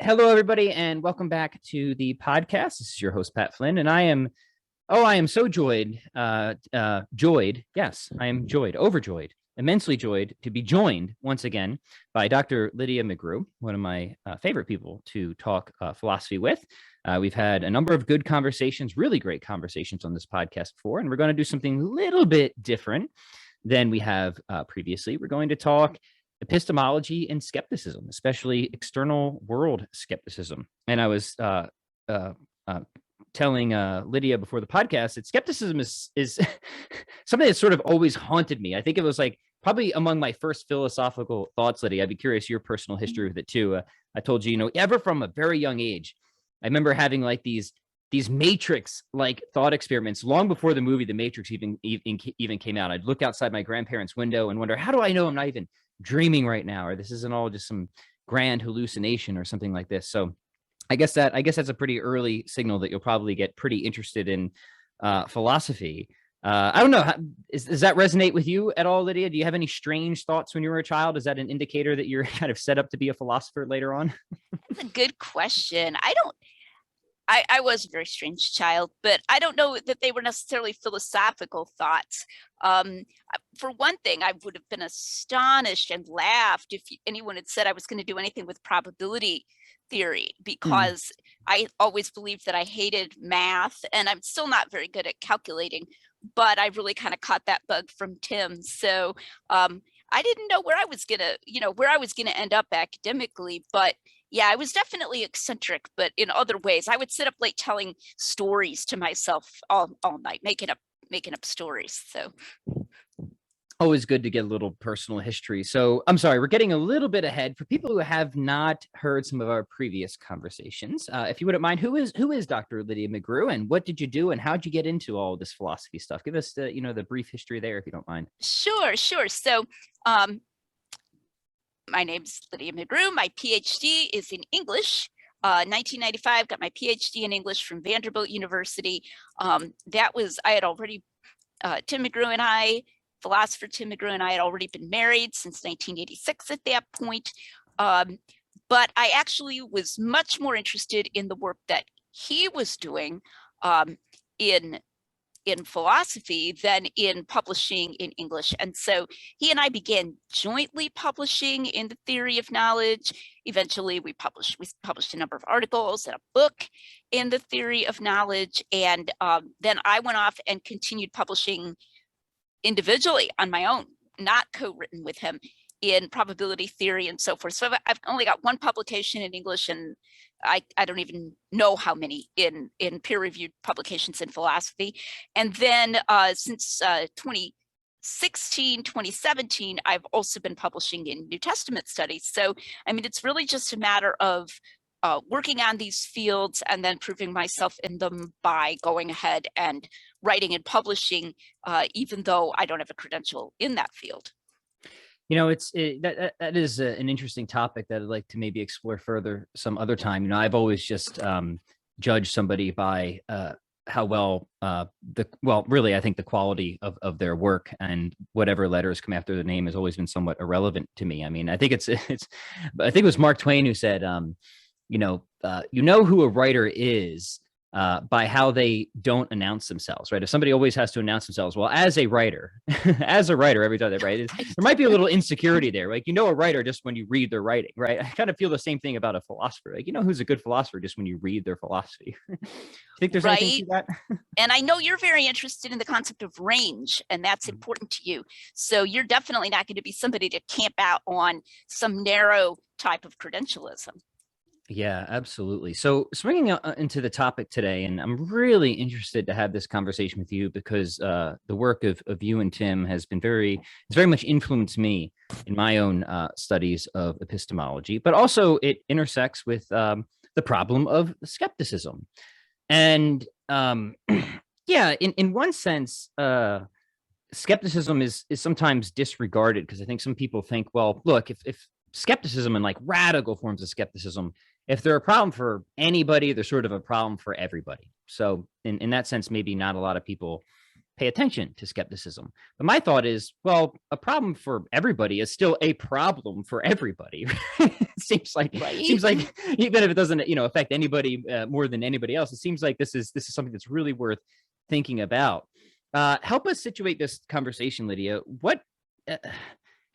Hello, everybody, and welcome back to the podcast. This is your host, Pat Flynn, and I am so joyed. Yes, I am overjoyed, immensely joyed to be joined once again by Dr. Lydia McGrew, one of my favorite people to talk philosophy with. We've had a number of good conversations, really great conversations on this podcast before, and we're going to do something a little bit different than we have previously. We're going to talk epistemology and skepticism, especially external world skepticism. And I was telling Lydia before the podcast that skepticism is something that sort of always haunted me. I think it was like probably among my first philosophical thoughts, Lydia. I'd be curious your personal history with it too. I told you, ever from a very young age, I remember having like these Matrix like thought experiments long before the movie The Matrix even came out. I'd look outside my grandparents' window and wonder, how do I know I'm not even dreaming right now, or this isn't all just some grand hallucination or something like this? So I guess that's a pretty early signal that you'll probably get pretty interested in philosophy. I don't know. Does that resonate with you at all, Lydia? Do you have any strange thoughts when you were a child? Is that an indicator that you're kind of set up to be a philosopher later on? That's a good question. I was a very strange child, but I don't know that they were necessarily philosophical thoughts. For one thing, I would have been astonished and laughed if anyone had said I was going to do anything with probability theory, because I always believed that I hated math, and I'm still not very good at calculating, but I really kind of caught that bug from Tim. So I didn't know where I was gonna end up academically, but yeah, I was definitely eccentric, but in other ways. I would sit up late telling stories to myself all night, making up stories. So Always good to get a little personal history. So I'm sorry, we're getting a little bit ahead. For people who have not heard some of our previous conversations, if you wouldn't mind, who is Dr. Lydia McGrew, and what did you do, and how'd you get into all this philosophy stuff? Give us the brief history there, if you don't mind. Sure. So my name's Lydia McGrew. My PhD is in English. 1995, got my PhD in English from Vanderbilt University. I had already, philosopher Tim McGrew and I had already been married since 1986 at that point. But I actually was much more interested in the work that he was doing in philosophy than in publishing in English. And so he and I began jointly publishing in the theory of knowledge. Eventually we published a number of articles and a book in the theory of knowledge. And then I went off and continued publishing individually on my own, not co-written with him, in probability theory and so forth. So I've only got one publication in English, and I don't even know how many in peer-reviewed publications in philosophy. And then since 2016, 2017, I've also been publishing in New Testament studies. So, I mean, it's really just a matter of working on these fields and then proving myself in them by going ahead and writing and publishing, even though I don't have a credential in that field. That is an interesting topic that I'd like to maybe explore further some other time. I've always just judged somebody by how really, I think the quality of their work, and whatever letters come after the name has always been somewhat irrelevant to me. I mean, I think I think it was Mark Twain who said, you know who a writer is by how they don't announce themselves, right? If somebody always has to announce themselves, well, as a writer, every time they write, there might be a little insecurity there. Like, a writer just when you read their writing, right? I kind of feel the same thing about a philosopher. Like, who's a good philosopher just when you read their philosophy. You think there's anything to that? And I know you're very interested in the concept of range, and that's important to you. So you're definitely not going to be somebody to camp out on some narrow type of credentialism. Yeah, absolutely. So swinging into the topic today, and I'm really interested to have this conversation with you because the work of you and Tim has been very much influenced me in my own studies of epistemology, but also it intersects with the problem of skepticism. And yeah, in one sense, skepticism is sometimes disregarded because I think some people think, well, look, if skepticism and like radical forms of skepticism, if they're a problem for anybody, they're sort of a problem for everybody. So in that sense, maybe not a lot of people pay attention to skepticism. But my thought is, well, a problem for everybody is still a problem for everybody. It seems like even if it doesn't, affect anybody more than anybody else, it seems like this is something that's really worth thinking about. Help us situate this conversation, Lydia.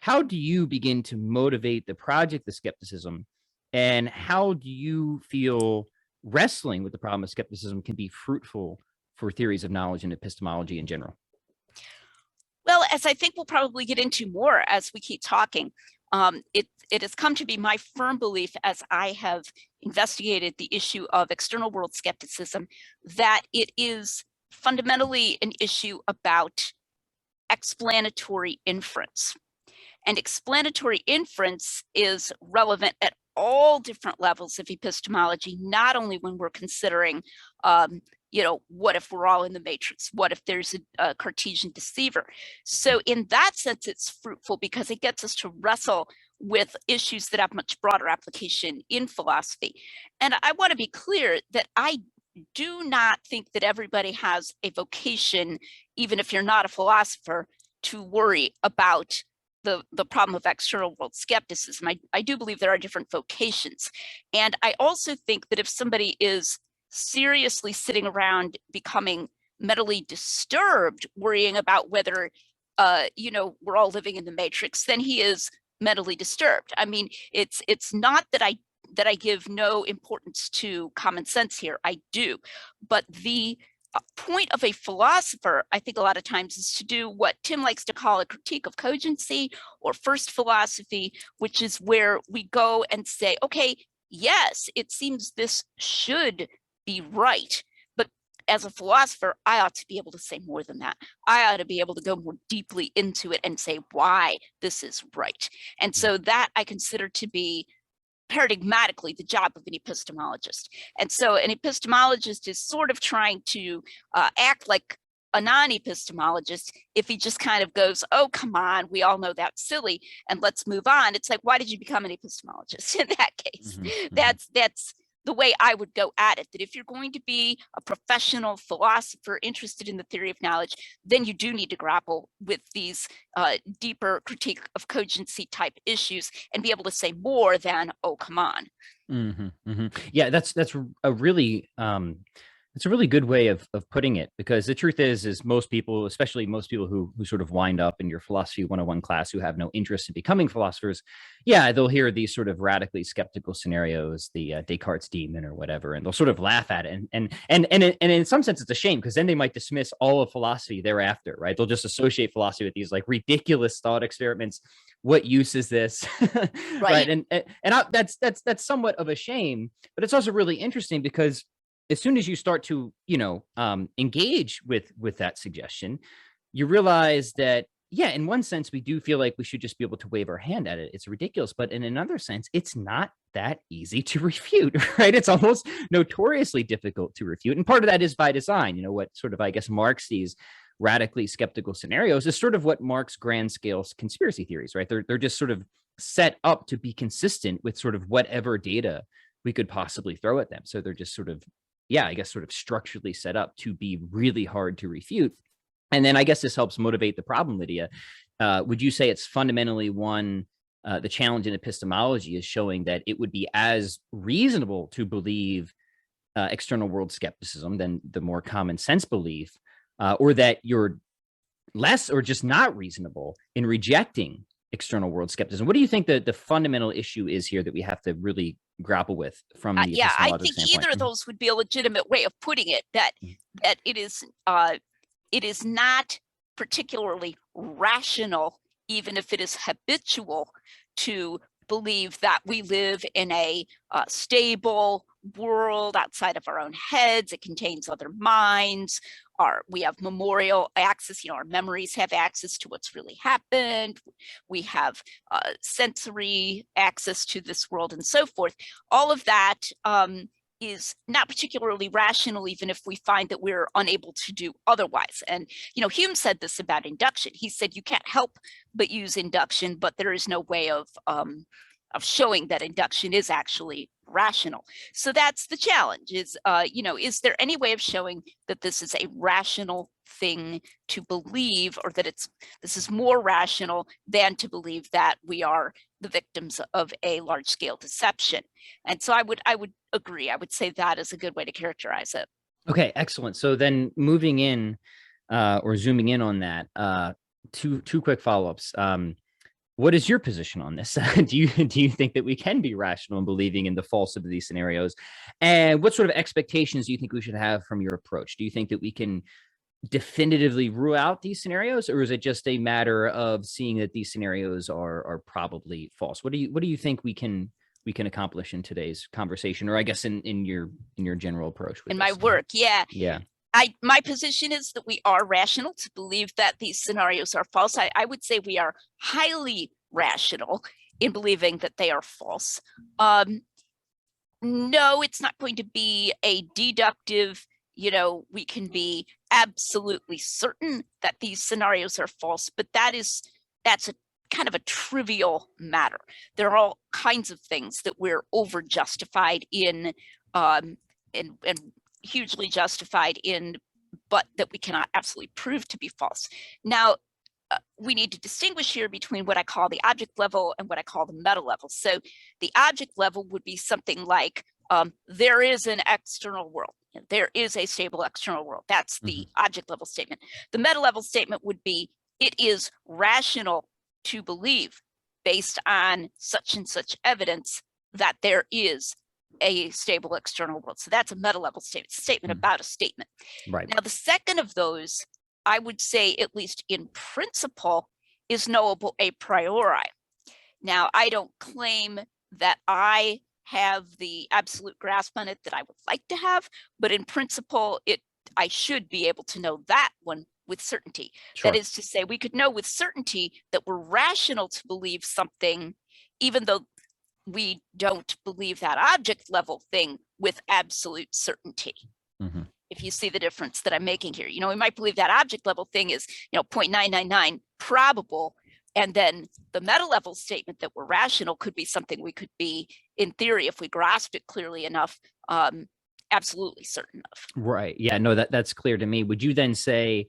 How do you begin to motivate the project of skepticism, and how do you feel wrestling with the problem of skepticism can be fruitful for theories of knowledge and epistemology in general? Well, as I think we'll probably get into more as we keep talking, it has come to be my firm belief, as I have investigated the issue of external world skepticism, that it is fundamentally an issue about explanatory inference. And explanatory inference is relevant at all different levels of epistemology, not only when we're considering, what if we're all in the matrix? What if there's a Cartesian deceiver? So in that sense, it's fruitful because it gets us to wrestle with issues that have much broader application in philosophy. And I want to be clear that I do not think that everybody has a vocation, even if you're not a philosopher, to worry about the problem of external world skepticism. I do believe there are different vocations. And I also think that if somebody is seriously sitting around becoming mentally disturbed, worrying about whether, we're all living in the matrix, then he is mentally disturbed. I mean, it's not that I give no importance to common sense here. I do. But the point of a philosopher, I think a lot of times, is to do what Tim likes to call a critique of cogency or first philosophy, which is where we go and say, okay, yes, it seems this should be right. But as a philosopher, I ought to be able to say more than that. I ought to be able to go more deeply into it and say why this is right. And so that I consider to be paradigmatically the job of an epistemologist. And so an epistemologist is sort of trying to act like a non-epistemologist if he just kind of goes, oh, come on, we all know that's silly, and let's move on. It's like, why did you become an epistemologist in that case? That's the way I would go at it, that if you're going to be a professional philosopher interested in the theory of knowledge, then you do need to grapple with these deeper critique of cogency type issues and be able to say more than, oh, come on. Yeah, that's a really it's a really good way of putting it, because the truth is most people, especially most people who sort of wind up in your philosophy 101 class who have no interest in becoming philosophers, yeah, they'll hear these sort of radically skeptical scenarios, the Descartes demon or whatever, and they'll sort of laugh at it. And in some sense, it's a shame, because then they might dismiss all of philosophy thereafter, right? They'll just associate philosophy with these like ridiculous thought experiments. What use is this? Right. And that's somewhat of a shame, but it's also really interesting because as soon as you start to, engage with that suggestion, you realize that, yeah, in one sense, we do feel like we should just be able to wave our hand at it. It's ridiculous. But in another sense, it's not that easy to refute, right? It's almost notoriously difficult to refute. And part of that is by design. What sort of, I guess, Marx sees radically skeptical scenarios is sort of what Marx grand scale conspiracy theories, right? They're just sort of set up to be consistent with sort of whatever data we could possibly throw at them. So they're just sort of, yeah, I guess sort of structurally set up to be really hard to refute. And then I guess this helps motivate the problem, Lydia. Would you say it's fundamentally the challenge in epistemology is showing that it would be as reasonable to believe external world skepticism than the more common sense belief, or that you're less or just not reasonable in rejecting external world skepticism? What do you think the fundamental issue is here that we have to really grapple with from the I think standpoint? either of those would be a legitimate way of putting it, that it is not particularly rational, even if it is habitual, to believe that we live in a stable world outside of our own heads. It contains other minds. We have memorial access, our memories have access to what's really happened. We have sensory access to this world and so forth. All of that is not particularly rational, even if we find that we're unable to do otherwise. And, Hume said this about induction. He said, you can't help but use induction, but there is no way of showing that induction is actually rational. So that's the challenge is, is there any way of showing that this is a rational thing to believe, or that this is more rational than to believe that we are the victims of a large-scale deception. And so I would agree. I would say that is a good way to characterize it. Okay, excellent. So then moving in or zooming in on that, two quick follow-ups. What is your position on this? Do you think that we can be rational in believing in the false of these scenarios? And what sort of expectations do you think we should have from your approach? Do you think that we can definitively rule out these scenarios, or is it just a matter of seeing that these scenarios are probably false? What do you think we can accomplish in today's conversation, or I guess in your general approach with in this? my work? Yeah. Yeah. My position is that we are rational to believe that these scenarios are false. I would say we are highly rational in believing that they are false. No, it's not going to be a deductive, we can be absolutely certain that these scenarios are false, but that's a kind of a trivial matter. There are all kinds of things that we're over justified in, and hugely justified in, but that we cannot absolutely prove to be false. Now, we need to distinguish here between what I call the object level and what I call the meta level. So the object level would be something like, there is an external world. There is a stable external world. That's the object level statement. The meta level statement would be, it is rational to believe, based on such and such evidence, that there is a stable external world. So that's a meta level statement, statement about a statement. Right. Now, the second of those, I would say, at least in principle, is knowable a priori. Now, I don't claim that I have the absolute grasp on it that I would like to have, but in principle, I should be able to know that one with certainty. Sure. That is to say, we could know with certainty that we're rational to believe something, even though we don't believe that object level thing with absolute certainty. If you see the difference that I'm making here, we might believe that object level thing is, 0.999 probable. And then the meta level statement that we're rational could be something we could be, in theory, if we grasped it clearly enough, absolutely certain of. Right. Yeah, no, that's clear to me. Would you then say,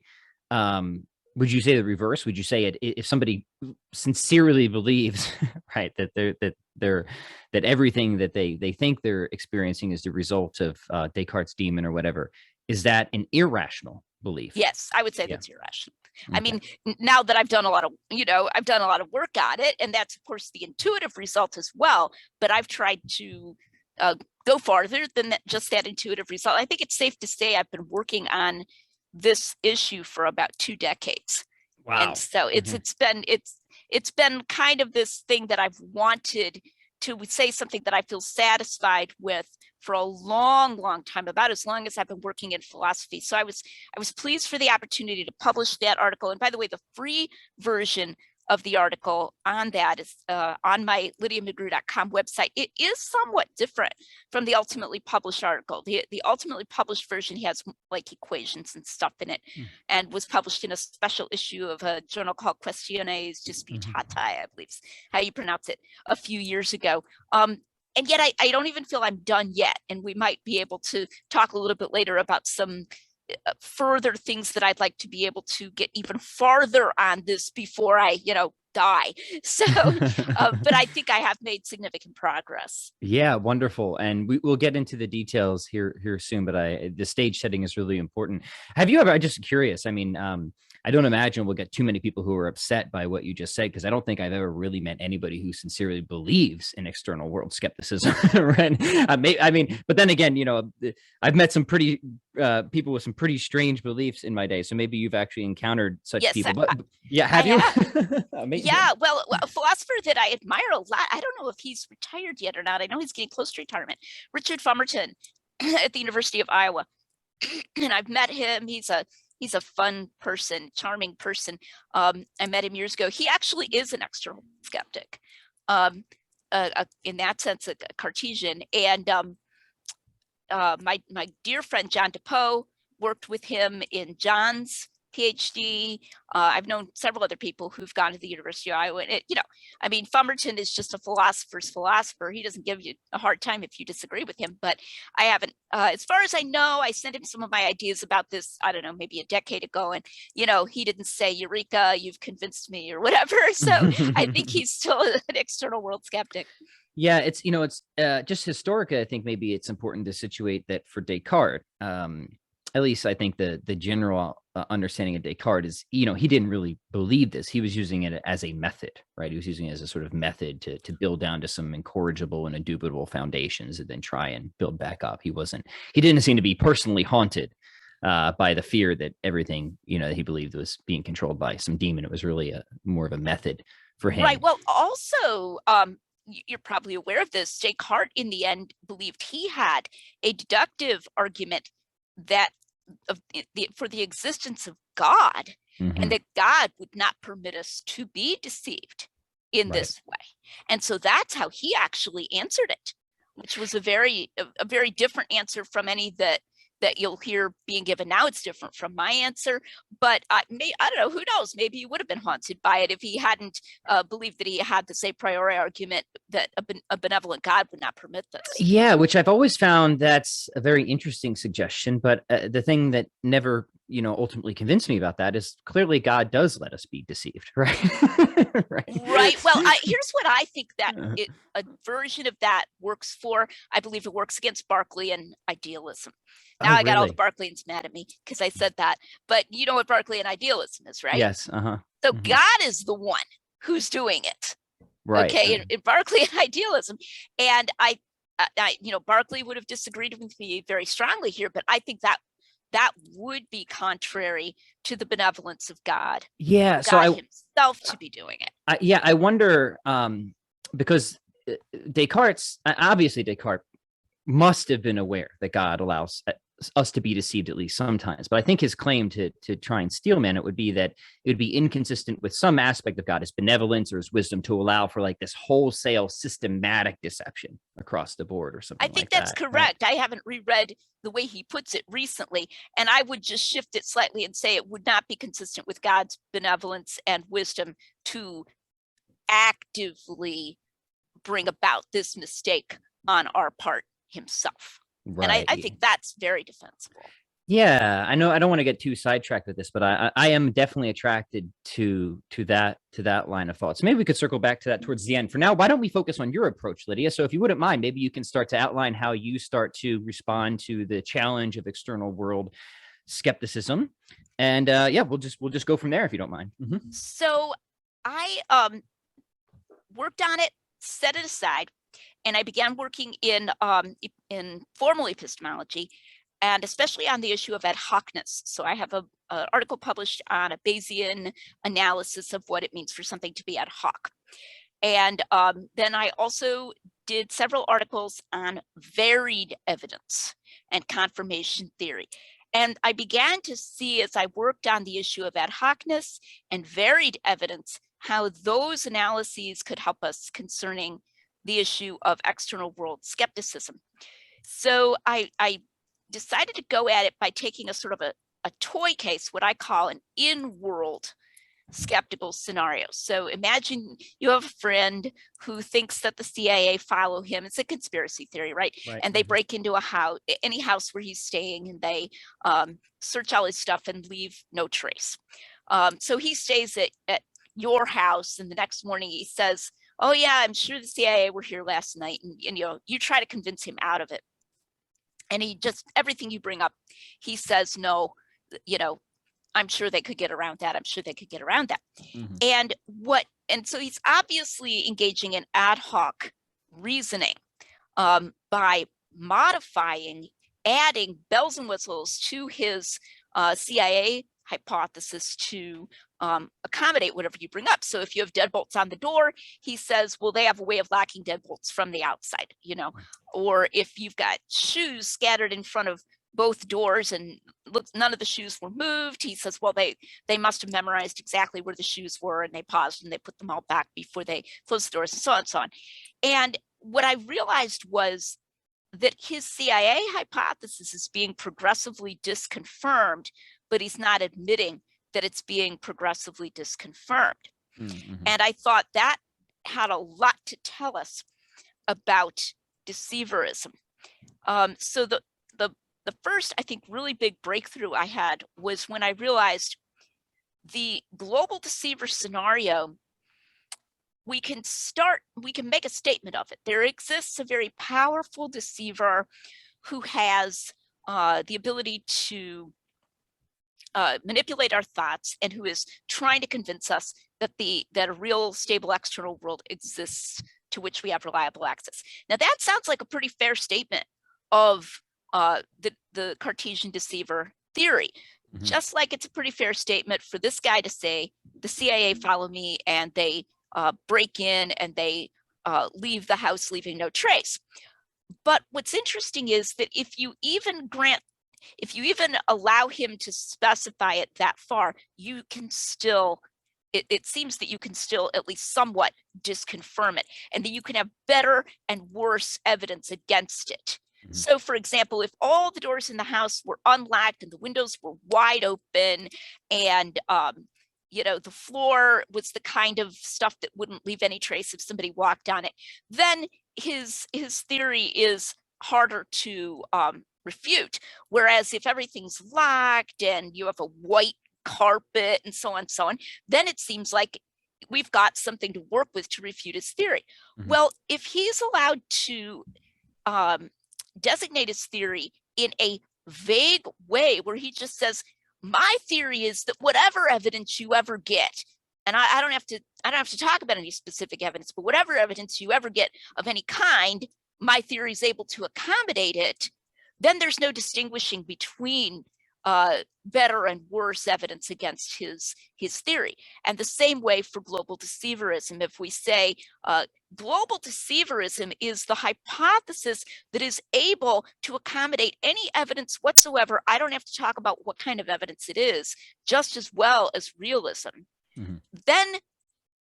would you say the reverse? Would you say if somebody sincerely believes, right, that everything that they think they're experiencing is the result of Descartes' demon or whatever, is that an irrational belief? Yes, I would say that's irrational. Okay. I mean, now that I've done a lot of work on it, and that's of course the intuitive result as well, but I've tried to go farther than just that intuitive result. I think it's safe to say I've been working on this issue for about 2 decades. Wow. And so it's been kind of this thing that I've wanted to say something that I feel satisfied with for a long, long time, about as long as I've been working in philosophy. So I was pleased for the opportunity to publish that article. And by the way, the free version of the article on that is on my lydiamcgrew.com website. It is somewhat different from the ultimately published article. The ultimately published version has like equations and stuff in it, and was published in a special issue of a journal called Questiones Disputatae, I believe is how you pronounce it, a few years ago. And yet I don't even feel I'm done yet. And we might be able to talk a little bit later about some further things that I'd like to be able to get even farther on this before I, die. So, but I think I have made significant progress. Yeah, wonderful. And we'll get into the details here soon, but the stage setting is really important. Have you ever, I'm just curious, I mean, I don't imagine we'll get too many people who are upset by what you just said, because I don't think I've ever really met anybody who sincerely believes in external world skepticism. Right? I mean, but then again, I've met some pretty people with some pretty strange beliefs in my day. So maybe you've actually encountered such people. But yeah, have you? Yeah, well, a philosopher that I admire a lot, I don't know if he's retired yet or not. I know he's getting close to retirement. Richard Fumerton at the University of Iowa. And I've met him. He's a fun person, charming person. I met him years ago. He actually is an external skeptic, in that sense, a Cartesian. And my dear friend John DePoe worked with him in John's PhD. I've known several other people who've gone to the University of Iowa. And I mean, Fumerton is just a philosopher's philosopher. He doesn't give you a hard time if you disagree with him, but I haven't, as far as I know, I sent him some of my ideas about this, I don't know, maybe a decade ago. And, he didn't say, Eureka, you've convinced me or whatever. So I think he's still an external world skeptic. Yeah, it's just historically, I think maybe it's important to situate that for Descartes, at least I think the general understanding of Descartes is, he didn't really believe this. He was using it as a method, right? He was using it as a sort of method to build down to some incorrigible and indubitable foundations and then try and build back up. He didn't seem to be personally haunted by the fear that everything, that he believed was being controlled by some demon. It was really more of a method for him. Right. Well, also, you're probably aware of this. Descartes, in the end, believed he had a deductive argument that for the existence of God, and that God would not permit us to be deceived in this way. And so that's how he actually answered it, which was a very different answer from any that you'll hear being given now. It's different from my answer, but I don't know, who knows, maybe he would have been haunted by it if he hadn't believed that he had this a priori argument that a benevolent God would not permit this. Yeah, which I've always found that's a very interesting suggestion, but the thing that never ultimately convinced me about that is clearly God does let us be deceived, right? Right. Well, here's what I think that a version of that works for. I believe it works against Berkeleyan idealism. Now I got all the Berkeleyans mad at me because I said that, but you know what Berkeleyan idealism is, right? Yes. So God is the one who's doing it. Right. Okay. In Berkeleyan idealism, and I Berkeley would have disagreed with me very strongly here, but I think that would be contrary to the benevolence of God. Yeah. So God himself to be doing it. I wonder, because Descartes must have been aware that God allows us to be deceived at least sometimes. But I think his claim to try and steelman it would be that it would be inconsistent with some aspect of God, his benevolence or his wisdom, to allow for like this wholesale systematic deception across the board or something. I think that's correct. Right? I haven't reread the way he puts it recently, and I would just shift it slightly and say it would not be consistent with God's benevolence and wisdom to actively bring about this mistake on our part himself. Right. And I think that's very defensible. Yeah, I know I don't want to get too sidetracked with this, but I am definitely attracted to that line of thought. So maybe we could circle back to that towards the end. For now, why don't we focus on your approach, Lydia? So if you wouldn't mind, maybe you can start to outline how you start to respond to the challenge of external world skepticism. And we'll just go from there if you don't mind. So I worked on it, set it aside, and I began working in formal epistemology, and especially on the issue of ad hocness. So I have an article published on a Bayesian analysis of what it means for something to be ad hoc. And then I also did several articles on varied evidence and confirmation theory. And I began to see, as I worked on the issue of ad hocness and varied evidence, how those analyses could help us concerning the issue of external world skepticism. So I decided to go at it by taking a sort of a toy case, what I call an in-world skeptical scenario. So imagine you have a friend who thinks that the CIA follow him. It's a conspiracy theory, right? And they break into a house, any house where he's staying, and they search all his stuff and leave no trace. So he stays at your house, and the next morning he says, "Oh yeah, I'm sure the CIA were here last night," and you try to convince him out of it. And he just, everything you bring up, he says, "No, I'm sure they could get around that. I'm sure they could get around that." And so he's obviously engaging in ad hoc reasoning by modifying, adding bells and whistles to his CIA hypothesis to accommodate whatever you bring up. So if you have deadbolts on the door, he says, well, they have a way of locking deadbolts from the outside, or if you've got shoes scattered in front of both doors and none of the shoes were moved, he says, well, they must have memorized exactly where the shoes were, and they paused and they put them all back before they closed the doors, and so on and so on. And what I realized was that his CIA hypothesis is being progressively disconfirmed, but he's not admitting that it's being progressively disconfirmed. Mm-hmm. And I thought that had a lot to tell us about deceiverism. So the first, I think, really big breakthrough I had was when I realized the global deceiver scenario, we can make a statement of it. There exists a very powerful deceiver who has the ability to manipulate our thoughts and who is trying to convince us that a real stable external world exists to which we have reliable access. Now that sounds like a pretty fair statement of the Cartesian deceiver theory. Mm-hmm. Just like it's a pretty fair statement for this guy to say, the CIA follow me and they break in and they leave the house leaving no trace. But what's interesting is that if you even allow him to specify it that far, you can still, it seems that you can still at least somewhat disconfirm it, and that you can have better and worse evidence against it. Mm-hmm. So for example, if all the doors in the house were unlocked and the windows were wide open and the floor was the kind of stuff that wouldn't leave any trace if somebody walked on it, then his theory is harder to refute. Whereas if everything's locked and you have a white carpet and so on, then it seems like we've got something to work with to refute his theory. Mm-hmm. Well, if he's allowed to designate his theory in a vague way where he just says, my theory is that whatever evidence you ever get, and I don't have to talk about any specific evidence, but whatever evidence you ever get of any kind, my theory is able to accommodate it, then there's no distinguishing between better and worse evidence against his theory. And the same way for global deceiverism. If we say global deceiverism is the hypothesis that is able to accommodate any evidence whatsoever, I don't have to talk about what kind of evidence it is, just as well as realism. Mm-hmm. Then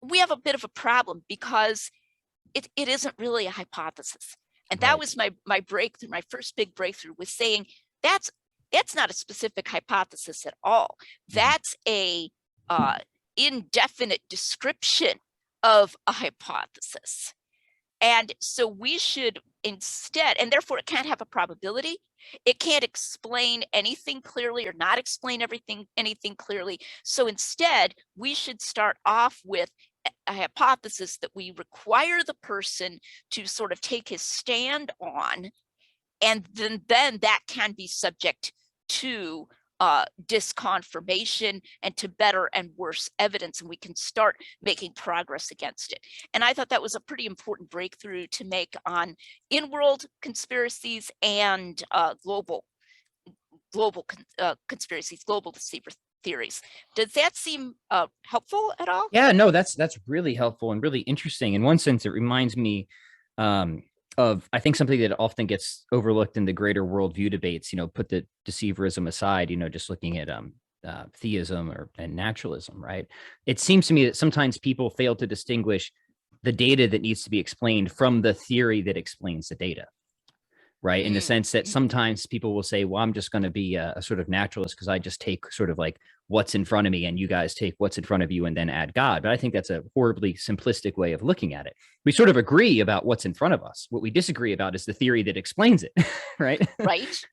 we have a bit of a problem because it isn't really a hypothesis. And that was my breakthrough, my first big breakthrough, was saying that's not a specific hypothesis at all. That's a indefinite description of a hypothesis. And so we should instead, and therefore it can't have a probability. It can't explain anything clearly or not explain anything clearly. So instead, we should start off with a hypothesis that we require the person to sort of take his stand on, and then that can be subject to disconfirmation and to better and worse evidence, and we can start making progress against it. And I thought that was a pretty important breakthrough to make on in-world conspiracies and global conspiracies, global deceiver theories. Does that seem helpful at all? Yeah, no, that's really helpful and really interesting. In one sense, it reminds me of, I think, something that often gets overlooked in the greater worldview debates, put the deceiverism aside, just looking at theism and naturalism, right? It seems to me that sometimes people fail to distinguish the data that needs to be explained from the theory that explains the data. Right. In the sense that sometimes people will say, well, I'm just going to be a sort of naturalist because I just take sort of like what's in front of me and you guys take what's in front of you and then add God. But I think that's a horribly simplistic way of looking at it. We sort of agree about what's in front of us. What we disagree about is the theory that explains it. Right. Right.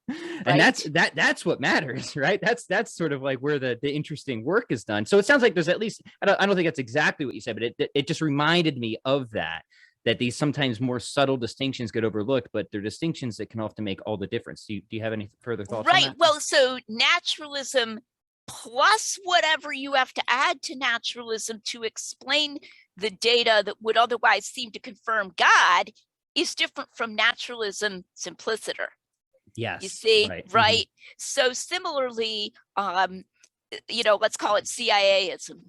And that's what matters. Right. That's sort of like where the interesting work is done. So it sounds like there's at least, I don't think that's exactly what you said, but it just reminded me of that these sometimes more subtle distinctions get overlooked, but they're distinctions that can often make all the difference. Do you have any further thoughts on that? Well, so naturalism plus whatever you have to add to naturalism to explain the data that would otherwise seem to confirm God is different from naturalism simpliciter. Yes. You see, right? Mm-hmm. So similarly, let's call it CIA-ism,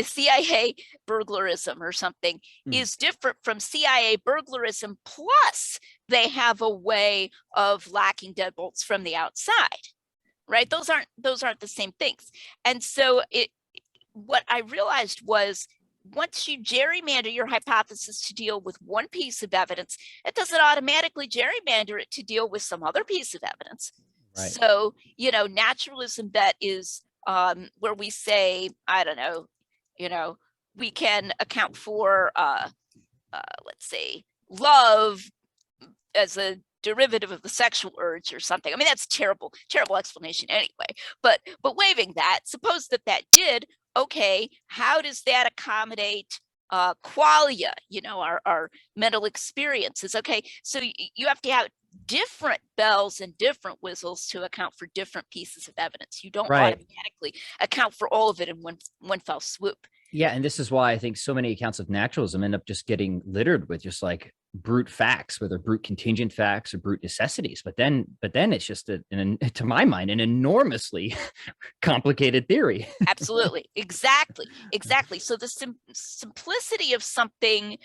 CIA burglarism or something is different from CIA burglarism, plus they have a way of locking deadbolts from the outside, right? Those aren't the same things. And so what I realized was, once you gerrymander your hypothesis to deal with one piece of evidence, it doesn't automatically gerrymander it to deal with some other piece of evidence. Right. So, naturalism that is where we say, I don't know, we can account for, let's say, love as a derivative of the sexual urge or something. I mean, that's terrible explanation anyway. But waiving that, suppose that did, okay, how does that accommodate qualia, our mental experiences? Okay, so you have to have different bells and different whistles to account for different pieces of evidence. You don't automatically account for all of it in one fell swoop. Yeah, and this is why I think so many accounts of naturalism end up just getting littered with just like brute facts, whether brute contingent facts or brute necessities. But then it's just to my mind, an enormously complicated theory. Absolutely, exactly. So the simplicity of something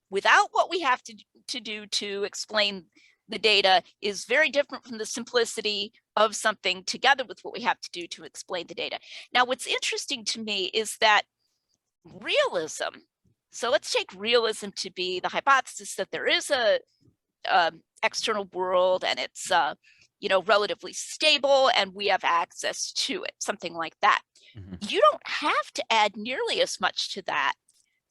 without what we have to do to explain the data is very different from the simplicity of something together with what we have to do to explain the data. Now, what's interesting to me is that realism, so let's take realism to be the hypothesis that there is a external world and it's relatively stable and we have access to it, something like that. You don't have to add nearly as much to that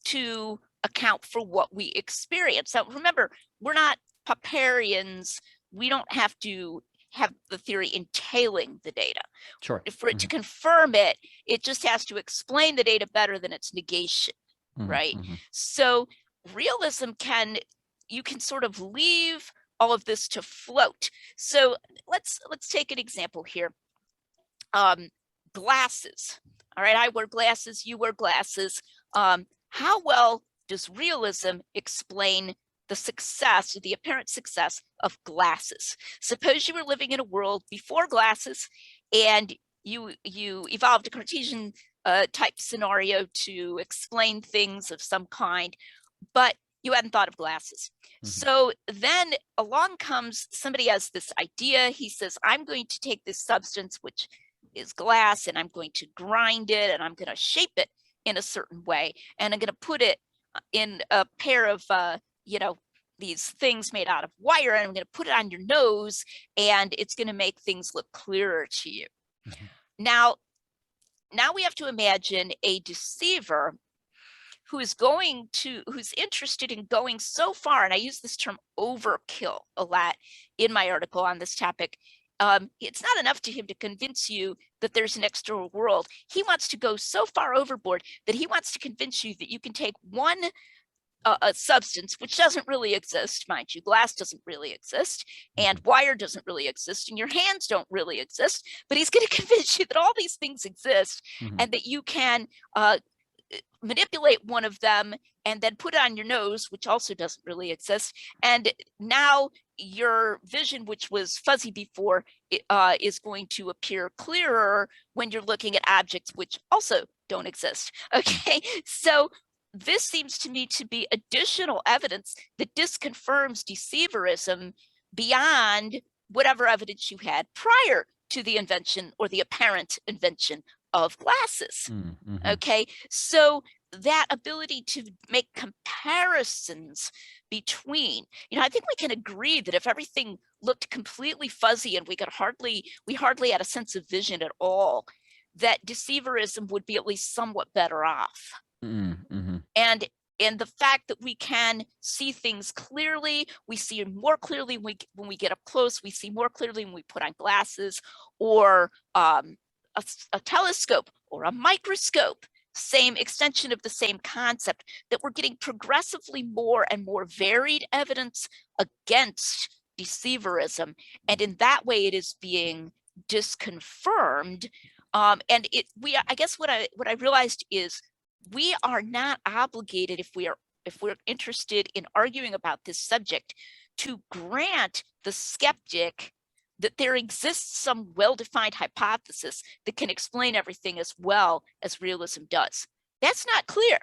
to account for what we experience. Now, remember, we're not Popperians. We don't have to have the theory entailing the data. Sure. For it to confirm it, it just has to explain the data better than its negation, right? So realism you can sort of leave all of this to float. So let's take an example here. Glasses. All right, I wear glasses, you wear glasses. How well does realism explain the apparent success of glasses? Suppose you were living in a world before glasses and you evolved a Cartesian type scenario to explain things of some kind, but you hadn't thought of glasses. So then along comes somebody has this idea. He says, I'm going to take this substance, which is glass, and I'm going to grind it and I'm going to shape it in a certain way. And I'm going to put it in a pair of, these things made out of wire, and I'm going to put it on your nose and it's going to make things look clearer to you. Now we have to imagine a deceiver who's interested in going so far, and I use this term overkill a lot in my article on this topic. It's not enough to him to convince you that there's an external world. He wants to go so far overboard that he wants to convince you that you can take one a substance which doesn't really exist, mind you. Glass doesn't really exist, and wire doesn't really exist, and your hands don't really exist, but he's going to convince you that all these things exist and that you can manipulate one of them and then put it on your nose, which also doesn't really exist. And now your vision, which was fuzzy before, is going to appear clearer when you're looking at objects which also don't exist. Okay, so this seems to me to be additional evidence that disconfirms deceiverism beyond whatever evidence you had prior to the invention or the apparent invention of glasses. Okay, so that ability to make comparisons between, I think we can agree that if everything looked completely fuzzy and we hardly had a sense of vision at all, that deceiverism would be at least somewhat better off. And the fact that we can see things clearly, we see more clearly when we get up close, we see more clearly when we put on glasses or a telescope or a microscope, same extension of the same concept, that we're getting progressively more and more varied evidence against deceiverism. And in that way, it is being disconfirmed. And I guess what I realized is we are not obligated, if we're interested in arguing about this subject, to grant the skeptic that there exists some well-defined hypothesis that can explain everything as well as realism does. That's not clear.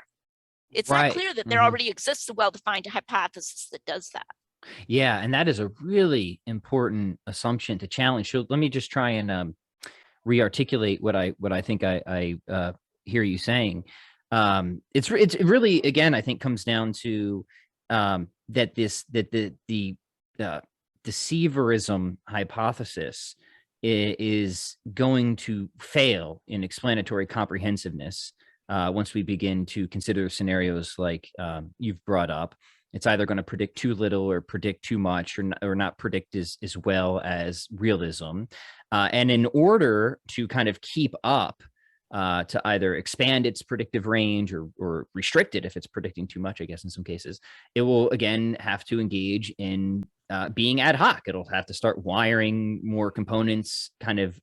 It's not clear that there already exists a well-defined hypothesis that does that. Yeah, and that is a really important assumption to challenge. So let me just try and re-articulate what I think I hear you saying. It really, again, I think comes down to that the deceiverism hypothesis is going to fail in explanatory comprehensiveness once we begin to consider scenarios like you've brought up. It's either going to predict too little or predict too much, or not predict as well as realism. And in order to kind of keep up, to either expand its predictive range or restrict it if it's predicting too much, I guess in some cases, it will again have to engage in being ad hoc. It'll have to start wiring more components kind of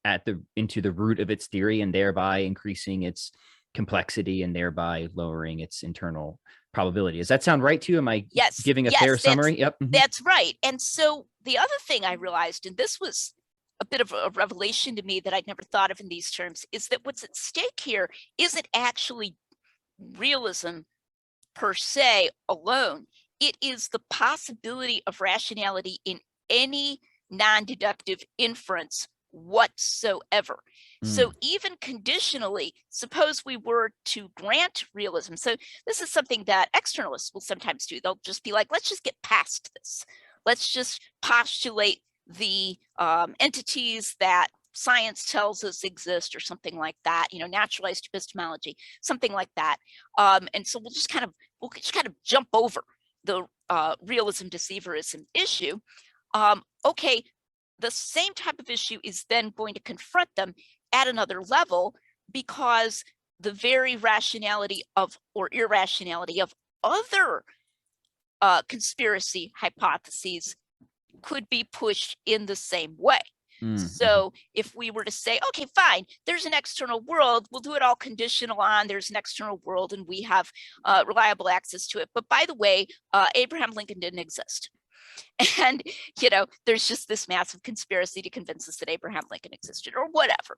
into the root of its theory, and thereby increasing its complexity and thereby lowering its internal probability. Does that sound right to you? Am I giving a fair summary? Yep. That's right. And so the other thing I realized, and this was a bit of a revelation to me that I'd never thought of in these terms, is that what's at stake here isn't actually realism per se alone. It is the possibility of rationality in any non-deductive inference whatsoever. So even conditionally, suppose we were to grant realism. So this is something that externalists will sometimes do. They'll just be like, let's just get past this. Let's just postulate the entities that science tells us exist, or something like that, naturalized epistemology, something like that. And so we'll just kind of jump over the realism deceiverism issue. Okay, the same type of issue is then going to confront them at another level, because the very rationality of or irrationality of other conspiracy hypotheses could be pushed in the same way. So if we were to say, okay, fine, there's an external world, we'll do it all conditional on there's an external world and we have reliable access to it. But by the way, Abraham Lincoln didn't exist. And, there's just this massive conspiracy to convince us that Abraham Lincoln existed, or whatever,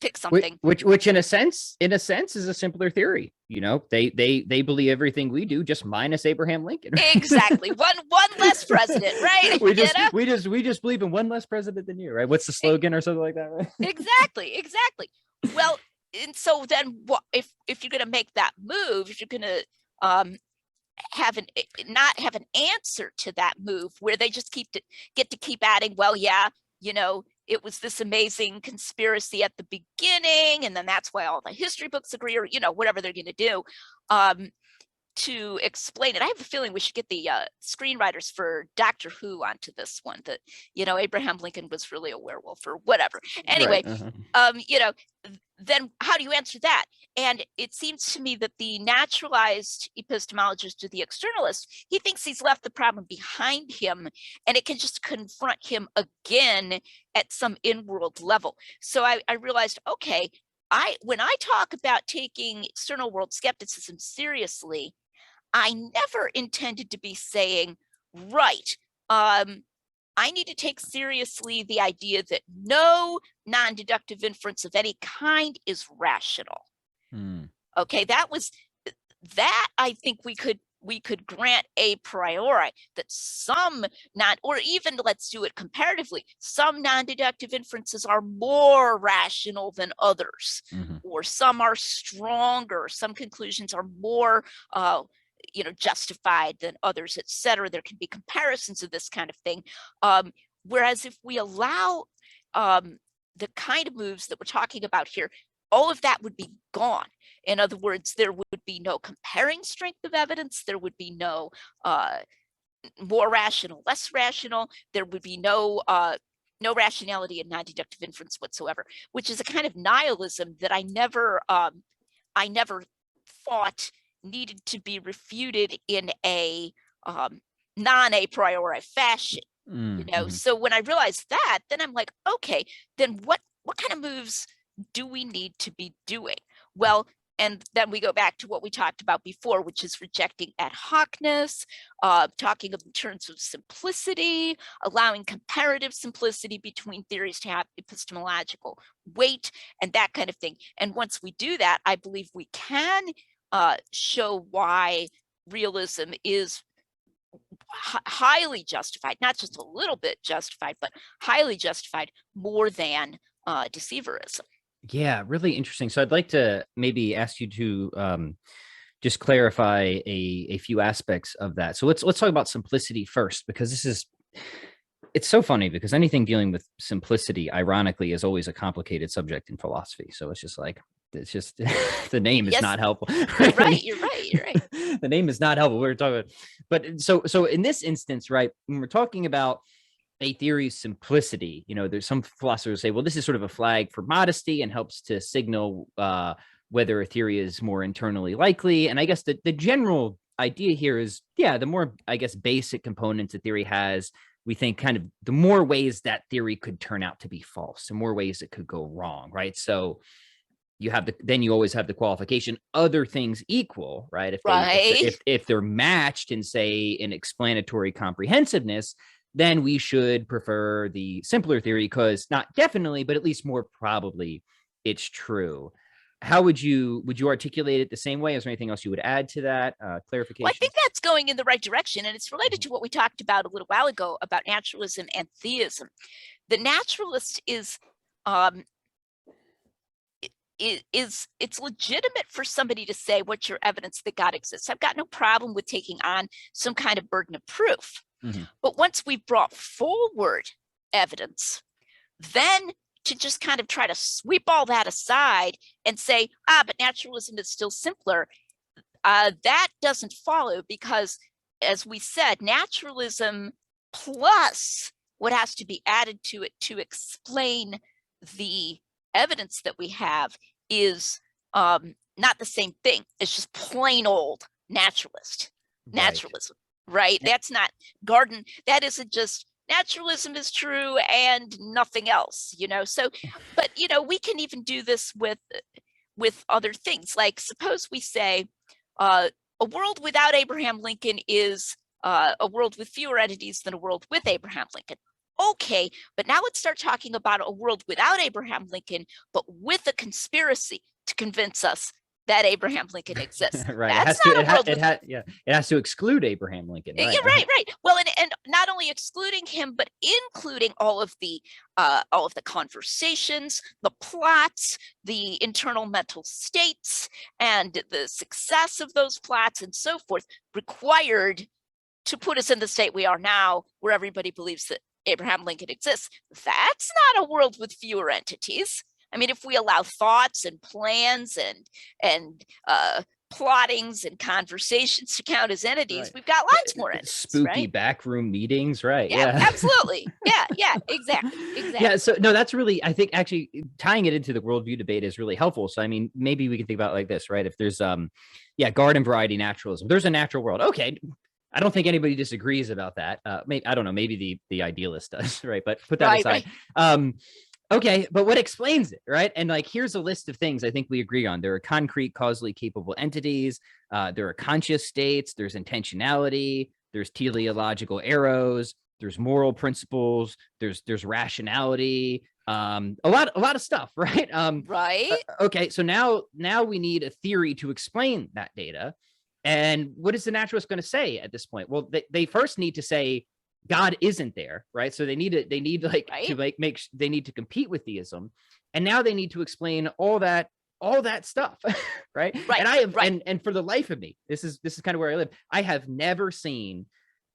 pick something. Which in a sense is a simpler theory. They believe everything we do, just minus Abraham Lincoln. Exactly. One less president, right? we just believe in one less president than you, right? What's the slogan or something like that, right? Exactly. Well, and so then what if you're going to make that move, if you're going to not have an answer to that move where they just get to keep adding, well, yeah, it was this amazing conspiracy at the beginning, and then that's why all the history books agree, or whatever they're going to do to explain it. I have a feeling we should get the screenwriters for Doctor Who onto this one, that Abraham Lincoln was really a werewolf or whatever. Anyway, right. Then how do you answer that? And it seems to me that the naturalized epistemologist or the externalist, he thinks he's left the problem behind him, and it can just confront him again at some in-world level. So I realized, okay, when I talk about taking external world skepticism seriously, I never intended to be saying, right, I need to take seriously the idea that no non-deductive inference of any kind is rational. Okay, that I think we could grant a priori that some or even let's do it comparatively, some non-deductive inferences are more rational than others, or some are stronger, some conclusions are more justified than others, etc. There can be comparisons of this kind of thing. Whereas if we allow the kind of moves that we're talking about here, all of that would be gone. In other words, there would be no comparing strength of evidence. There would be no more rational, less rational. There would be no rationality in non-deductive inference whatsoever, which is a kind of nihilism that I never thought needed to be refuted in a non-a priori fashion. So when I realized that, then I'm like, okay, then what kind of moves do we need to be doing? Well, and then we go back to what we talked about before, which is rejecting ad hocness, talking in terms of simplicity, allowing comparative simplicity between theories to have epistemological weight, and that kind of thing. And once we do that, I believe we can show why realism is highly justified, not just a little bit justified, but highly justified, more than deceiverism. Yeah, really interesting. So I'd like to maybe ask you to just clarify a few aspects of that. So let's talk about simplicity first, because this is It's so funny because anything dealing with simplicity, ironically, is always a complicated subject in philosophy. So it's just the name is Yes, not helpful. you're right. You're right. You're right. The name is not helpful. We're talking about, but so in this instance, right, when we're talking about a theory's simplicity, there's some philosophers say, well, this is sort of a flag for modesty and helps to signal whether a theory is more internally likely. And I guess the general idea here is, the more, I guess, basic components a theory has, we think kind of the more ways that theory could turn out to be false, the more ways it could go wrong, right? So you always have the qualification, other things equal, right? If they're matched in, say, in explanatory comprehensiveness, then we should prefer the simpler theory because not definitely, but at least more probably it's true. How would you articulate it the same way? Is there anything else you would add to that clarification? Well, I think that's going in the right direction, and it's related to what we talked about a little while ago about naturalism and theism. The naturalist is it's legitimate for somebody to say, what's your evidence that God exists? I've got no problem with taking on some kind of burden of proof. Mm-hmm. But once we've brought forward evidence, then to just kind of try to sweep all that aside and say, but naturalism is still simpler, that doesn't follow, because as we said, naturalism plus what has to be added to it to explain the evidence that we have is not the same thing. It's just plain old naturalism, right? That's not garden. That isn't just naturalism is true and nothing else, So, but we can even do this with other things. Like suppose we say a world without Abraham Lincoln is a world with fewer entities than a world with Abraham Lincoln. Okay, but now let's start talking about a world without Abraham Lincoln, but with a conspiracy to convince us that Abraham Lincoln exists. Right. It has to exclude Abraham Lincoln. Right. Yeah, right. Well, and not only excluding him, but including all of the conversations, the plots, the internal mental states, and the success of those plots, and so forth, required to put us in the state we are now, where everybody believes that Abraham Lincoln exists. That's not a world with fewer entities. I mean, if we allow thoughts and plans and plottings and conversations to count as entities, we've got lots more entities. Spooky backroom meetings, right? Yeah, absolutely. Yeah, exactly. Yeah, so no, that's really, I think actually tying it into the worldview debate is really helpful. So I mean, maybe we can think about it like this, right? If there's garden variety naturalism, there's a natural world. Okay. I don't think anybody disagrees about that. Maybe, I don't know, maybe the idealist does, right? But put that aside. Right. Okay, but what explains it, right? And like, here's a list of things I think we agree on. There are concrete, causally capable entities. There are conscious states. There's intentionality. There's teleological arrows. There's moral principles. There's rationality. A lot of stuff, right? Right. Okay, so now we need a theory to explain that data. And what is the naturalist going to say at this point? Well, they first need to say God isn't there, right? So they need to compete with theism, and now they need to explain all that stuff, right? And and for the life of me, this is kind of where I live. I have never seen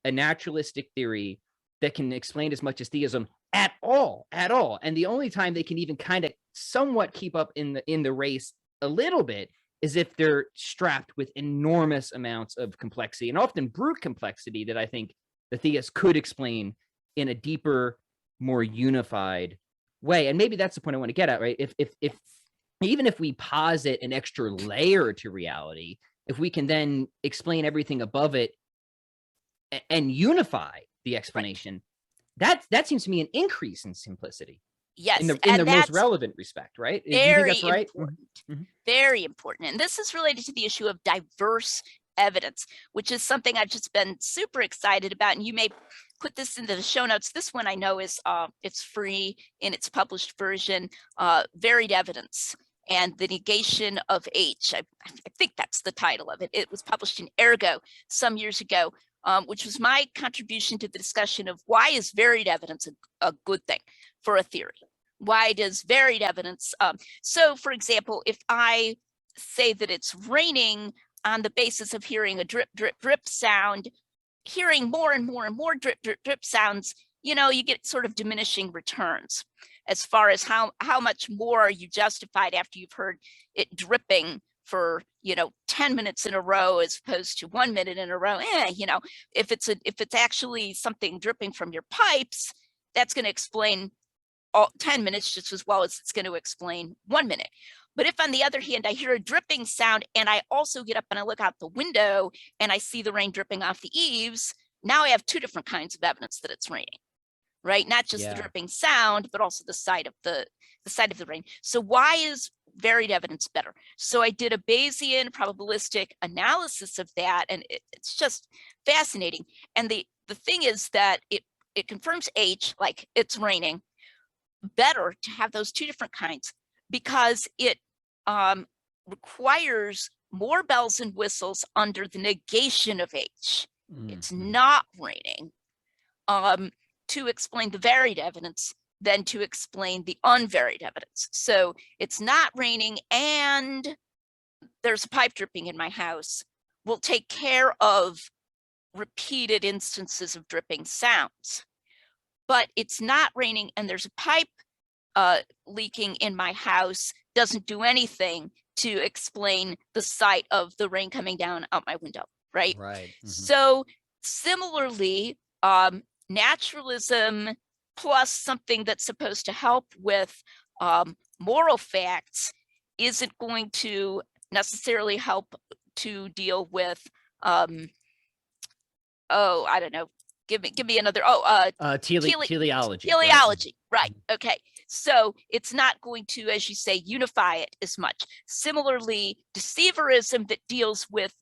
a naturalistic theory that can explain as much as theism at all. And the only time they can even kind of somewhat keep up in the race a little bit is if they're strapped with enormous amounts of complexity, and often brute complexity that I think the theist could explain in a deeper, more unified way. And maybe that's the point I want to get at, right? If even if we posit an extra layer to reality, if we can then explain everything above it and unify the explanation, that seems to me an increase in simplicity. Yes, in the most relevant respect, right? Very right? important. Mm-hmm. Very important. And this is related to the issue of diverse evidence, which is something I've just been super excited about. And you may put this into the show notes. This one I know is it's free in its published version, Varied Evidence and the Negation of H. I think that's the title of it. It was published in Ergo some years ago, which was my contribution to the discussion of why is varied evidence a good thing for a theory? Why does varied evidence? So, for example, if I say that it's raining on the basis of hearing a drip, drip, drip sound, hearing more and more and more drip, drip, drip sounds you get sort of diminishing returns as far as how much more are you justified after you've heard it dripping for 10 minutes in a row as opposed to 1 minute in a row. If it's actually something dripping from your pipes, that's going to explain all 10 minutes just as well as it's going to explain 1 minute. But if, on the other hand, I hear a dripping sound and I also get up and I look out the window and I see the rain dripping off the eaves, now I have two different kinds of evidence that it's raining, right? Not just the dripping sound, but also the side of the rain. So why is varied evidence better? So I did a Bayesian probabilistic analysis of that, and it's just fascinating. And the thing is that it confirms H, like it's raining, better to have those two different kinds, because it requires more bells and whistles under the negation of H. It's not raining to explain the varied evidence than to explain the unvaried evidence. So it's not raining and there's a pipe dripping in my house will take care of repeated instances of dripping sounds. But it's not raining and there's a pipe leaking in my house doesn't do anything to explain the sight of the rain coming down out my window, right? Right. So similarly, naturalism plus something that's supposed to help with moral facts isn't going to necessarily help to deal with I don't know, give me another teleology. Teleology, right. Okay, so it's not going to, as you say, unify it as much. Similarly, deceiverism that deals with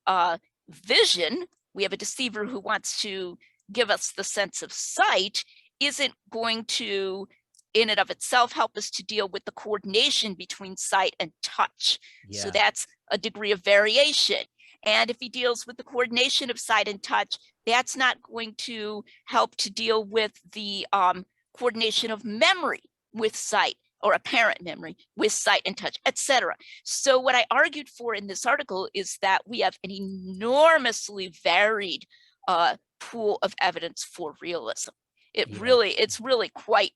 vision, we have a deceiver who wants to give us the sense of sight, isn't going to in and of itself help us to deal with the coordination between sight and touch. So that's a degree of variation. And if he deals with the coordination of sight and touch, that's not going to help to deal with the coordination of memory with sight, or apparent memory with sight and touch, etc. So what I argued for in this article is that we have an enormously varied pool of evidence for realism. It's really quite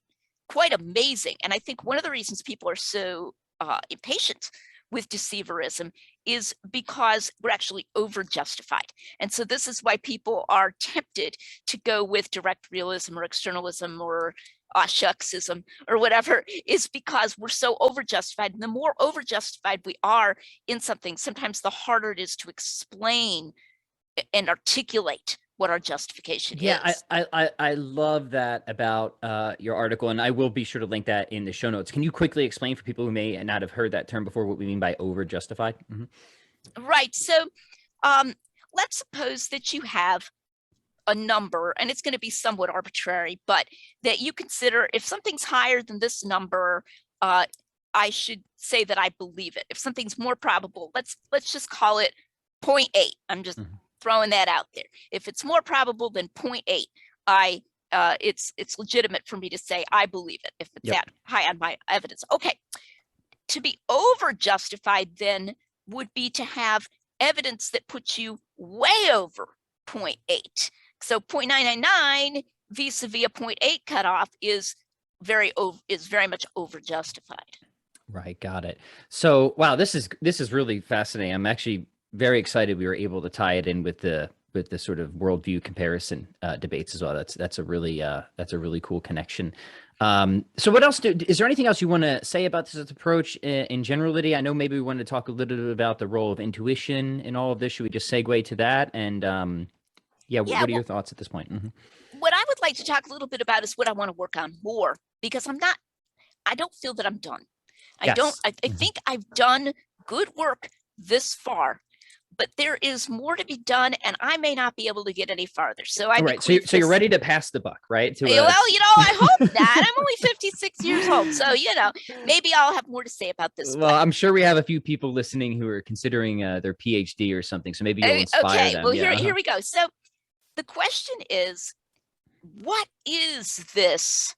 amazing. And I think one of the reasons people are so impatient with deceiverism is because we're actually over justified. And so this is why people are tempted to go with direct realism or externalism or shucksism or whatever, is because we're so over justified. And the more over justified we are in something, sometimes the harder it is to explain and articulate what our justification is. I love that about your article, and I will be sure to link that in the show notes. Can you quickly explain for people who may not have heard that term before what we mean by over justified? Right. So let's suppose that you have a number, and it's going to be somewhat arbitrary, but that you consider if something's higher than this number, I should say that I believe it. If something's more probable, let's just call it 0.8. I'm just throwing that out there. If it's more probable than 0.8, it's legitimate for me to say I believe it if it's that high on my evidence. Okay. To be over justified then would be to have evidence that puts you way over 0.8. So 0.999 vis-a-vis a 0.8 cutoff is very much over justified. Right, got it. So wow, this is really fascinating. I'm actually very excited we were able to tie it in with the sort of worldview comparison debates as well. That's a really cool connection. So what else is there anything else you want to say about this approach in general, Lydia? I know maybe we wanted to talk a little bit about the role of intuition in all of this. Should we just segue to that? And what are your thoughts at this point? What I would like to talk a little bit about is what I want to work on more, because I don't feel that I'm done. I think I've done good work this far, but there is more to be done, and I may not be able to get any farther. So so you're ready to pass the buck, right? Well, I hope that. I'm only 56 years old, so maybe I'll have more to say about this. Well, I'm sure we have a few people listening who are considering their PhD or something, so maybe you'll inspire them. Well, here we go. So the question is, what is this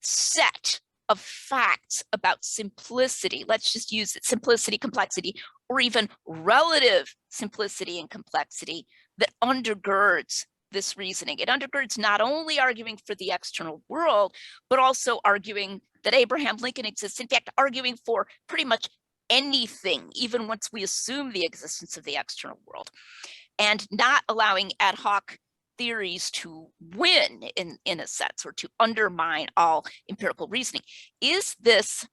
set of facts about simplicity? Let's just use it, simplicity, complexity, or even relative simplicity and complexity that undergirds this reasoning. It undergirds not only arguing for the external world, but also arguing that Abraham Lincoln exists. In fact, arguing for pretty much anything, even once we assume the existence of the external world, and not allowing ad hoc theories to win in a sense, or to undermine all empirical reasoning. Is this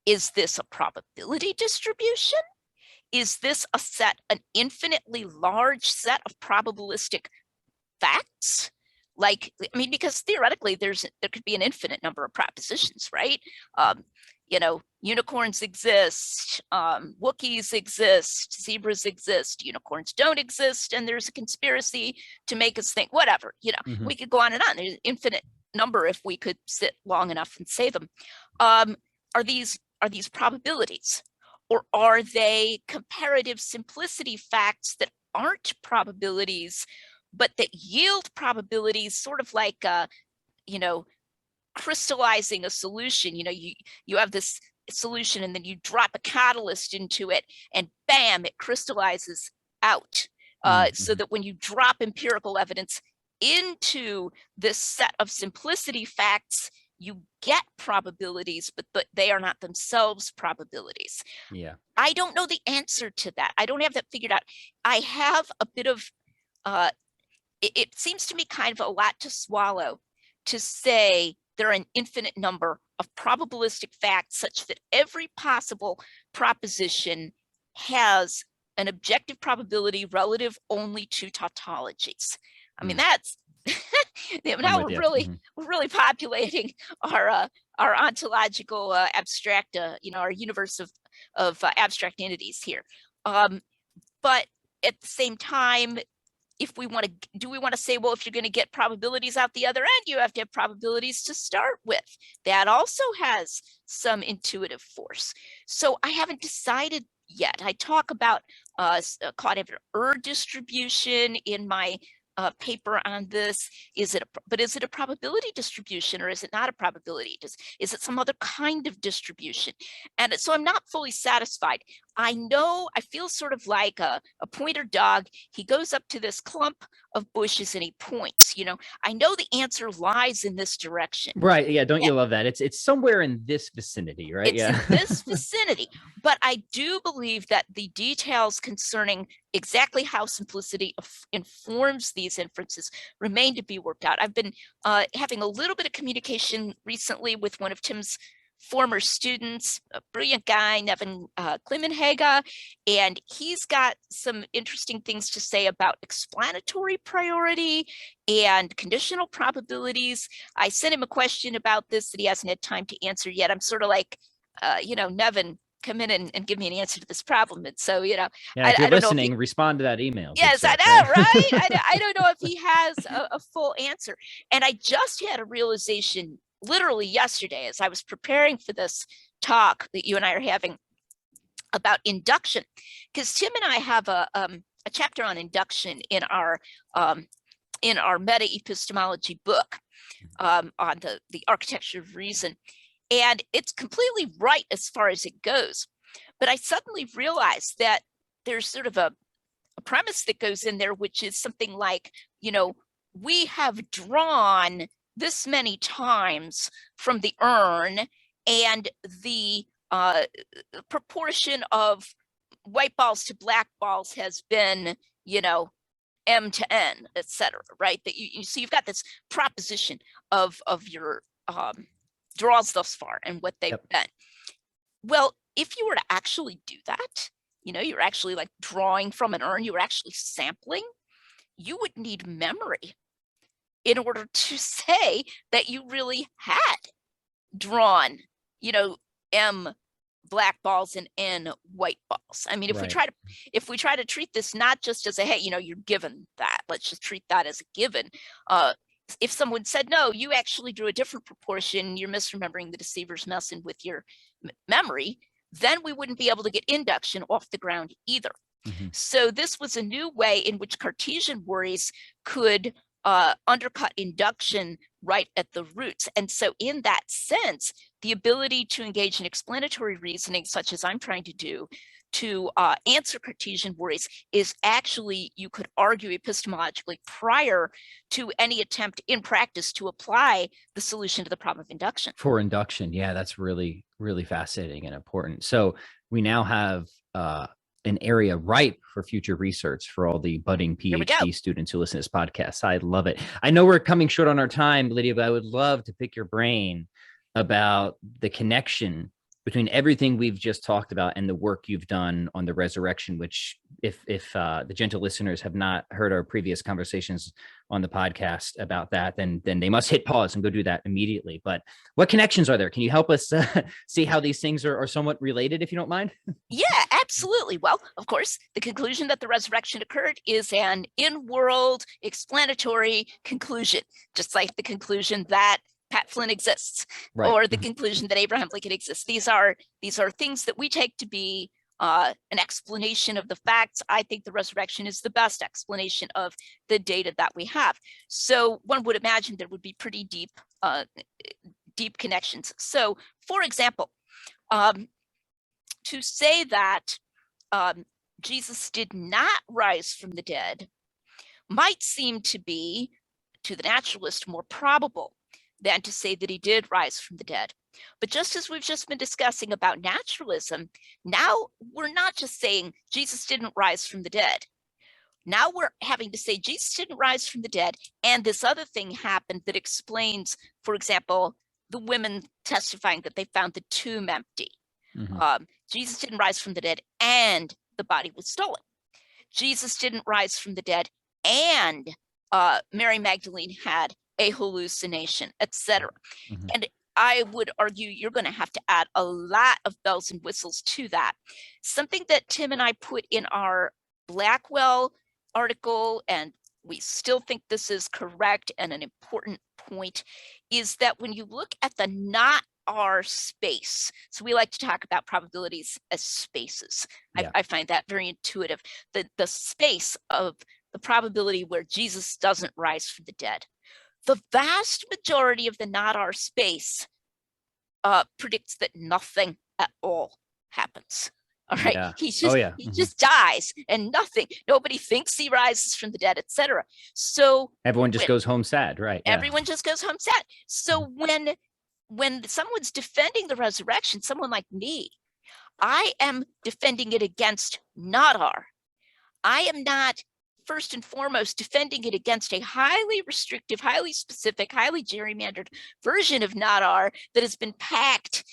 a probability distribution? Is this an infinitely large set of probabilistic facts? Like, I mean, because theoretically there could be an infinite number of propositions, right? Unicorns exist, Wookiees exist, zebras exist, unicorns don't exist, and there's a conspiracy to make us think whatever. We could go on and on. There's an infinite number if we could sit long enough and say them. Are these probabilities, or are they comparative simplicity facts that aren't probabilities, but that yield probabilities, sort of like crystallizing a solution? You have this solution and then you drop a catalyst into it and bam, it crystallizes out. So that when you drop empirical evidence into this set of simplicity facts, you get probabilities, but they are not themselves probabilities. Yeah. I don't know the answer to that. I don't have that figured out. I have a bit of, it seems to me kind of a lot to swallow to say there are an infinite number of probabilistic facts such that every possible proposition has an objective probability relative only to tautologies. I mean, that's now we're really populating our ontological abstract, our universe of abstract entities here. But at the same time, if we want to say, well, if you're going to get probabilities out the other end, you have to have probabilities to start with. That also has some intuitive force. So I haven't decided yet. I talk about Claude distribution in my paper on this. Is it a probability distribution, or is it not a probability? Is it some other kind of distribution? And so I'm not fully satisfied. I feel sort of like a pointer dog. He goes up to this clump of bushes and he points. I know the answer lies in this direction. Right. Yeah. Don't you love that? It's somewhere in this vicinity, right? It's in this vicinity. But I do believe that the details concerning exactly how simplicity informs these inferences remain to be worked out. I've been having a little bit of communication recently with one of Tim's former students, a brilliant guy, Nevin Klimenhaga, and he's got some interesting things to say about explanatory priority and conditional probabilities. I sent him a question about this that he hasn't had time to answer yet. I'm sort of like, Nevin, come in and give me an answer to this problem. And so, if you're listening, respond to that email. Yes, I know, right? I don't know if he has a full answer. And I just had a realization literally yesterday as I was preparing for this talk that you and I are having about induction, because Tim and I have a chapter on induction in our meta epistemology book on the architecture of reason. And it's completely right as far as it goes. But I suddenly realized that there's sort of a premise that goes in there, which is something like, we have drawn this many times from the urn, and the proportion of white balls to black balls has been, M to N, etc. Right? That so you've got this proposition of your draws thus far and what they've been. Well, if you were to actually do that, you're actually like drawing from an urn, you're actually sampling, you would need memory in order to say that you really had drawn, M black balls and N white balls. I mean, if we try to treat this not just as a, hey, you're given that, let's just treat that as a given. If someone said, no, you actually drew a different proportion, you're misremembering, the deceiver's messing with your memory, then we wouldn't be able to get induction off the ground either. So this was a new way in which Cartesian worries could undercut induction right at the roots. And so in that sense, the ability to engage in explanatory reasoning, such as I'm trying to do, to answer Cartesian worries is actually, you could argue epistemologically, prior to any attempt in practice to apply the solution to the problem of induction. For induction, yeah, that's really, really fascinating and important. So we now have an area ripe for future research for all the budding PhD students who listen to this podcast. I love it. I know we're coming short on our time, Lydia, but I would love to pick your brain about the connection between everything we've just talked about and the work you've done on the resurrection, which if the gentle listeners have not heard our previous conversations on the podcast about that, then they must hit pause and go do that immediately. But what connections are there? Can you help us see how these things are somewhat related, if you don't mind? Yeah, absolutely. Well, of course, the conclusion that the resurrection occurred is an in-world explanatory conclusion, just like the conclusion that Pat Flynn exists, right, or the conclusion that Abraham Lincoln exists. These are things that we take to be an explanation of the facts. I think the resurrection is the best explanation of the data that we have. So one would imagine there would be pretty deep connections. So, for example, to say that Jesus did not rise from the dead might seem to be, to the naturalist, more probable than to say that he did rise from the dead. But just as we've just been discussing about naturalism, now we're not just saying Jesus didn't rise from the dead. Now we're having to say Jesus didn't rise from the dead, and this other thing happened that explains, for example, the women testifying that they found the tomb empty. Jesus didn't rise from the dead, and the body was stolen. Jesus didn't rise from the dead, and Mary Magdalene had a hallucination, etc. And I would argue you're going to have to add a lot of bells and whistles to that. Something that Tim and I put in our Blackwell article, and we still think this is correct and an important point, is that when you look at the not R space, so we like to talk about probabilities as spaces. Yeah. I find that very intuitive. The space of the probability where Jesus doesn't rise from the dead. The vast majority of the not R space predicts that nothing at all happens. All right. Yeah. He just dies and nobody thinks he rises from the dead, etc. So everyone just goes home sad, right? Yeah. Everyone just goes home sad. So when someone's defending the resurrection, someone like me, I am defending it against not R. I am not, first and foremost, defending it against a highly restrictive, highly specific, highly gerrymandered version of not R that has been packed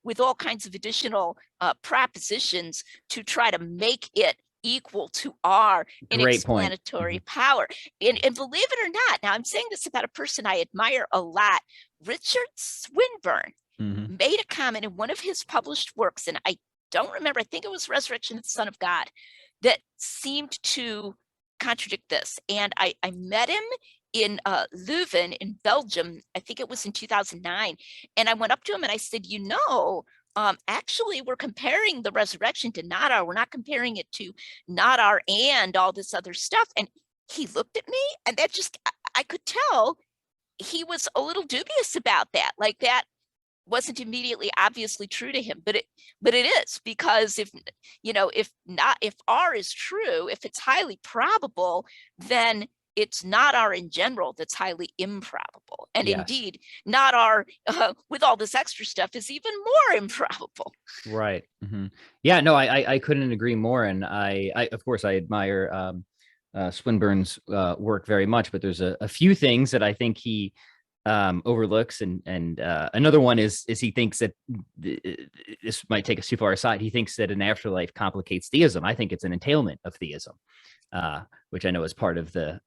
with all kinds of additional propositions to try to make it equal to R in explanatory power. And believe it or not, now I'm saying this about a person I admire a lot. Richard Swinburne made a comment in one of his published works, and I don't remember, I think it was Resurrection of the Son of God, that seemed to contradict this. And I met him in Leuven in Belgium. I think it was in 2009. And I went up to him and I said, actually, we're comparing the resurrection to not R. We're not comparing it to not R and all this other stuff. And he looked at me, and that just, I could tell he was a little dubious about that. Like, that wasn't immediately obviously true to him, but it is, because if R is true, if it's highly probable, then it's not R in general that's highly improbable. And indeed, not R with all this extra stuff is even more improbable. Right. Yeah, no, I couldn't agree more. And I of course, I admire Swinburne's work very much, but there's a few things that I think he overlooks, and another one is he thinks that this might take us too far aside. He thinks that an afterlife complicates theism. I think it's an entailment of theism, which I know is part of the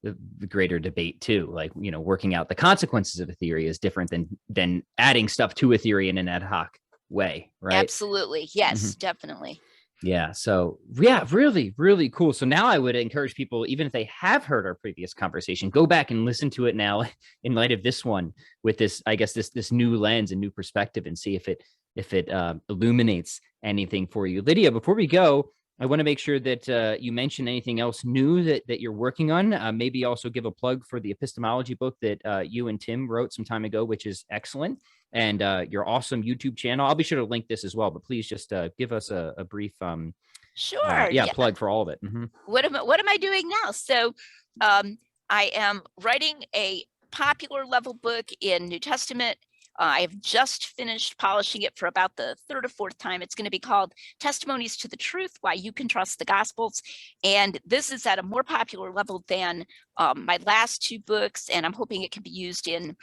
greater debate too. Like, working out the consequences of a theory is different than adding stuff to a theory in an ad hoc way, right? Absolutely, yes, definitely. Yeah. So yeah, really, really cool. So now I would encourage people, even if they have heard our previous conversation, go back and listen to it now in light of this one with this, I guess, this new lens and new perspective, and see if it illuminates anything for you. Lydia, before we go, I want to make sure that you mention anything else new that you're working on. Maybe also give a plug for the epistemology book that you and Tim wrote some time ago, which is excellent, and your awesome YouTube channel. I'll be sure to link this as well, but please just give us a brief Sure. plug for all of it. What am I doing now? So I am writing a popular level book in New Testament. I have just finished polishing it for about the third or fourth time. It's going to be called Testimonies to the Truth, Why You Can Trust the Gospels. And this is at a more popular level than my last two books. And I'm hoping it can be used in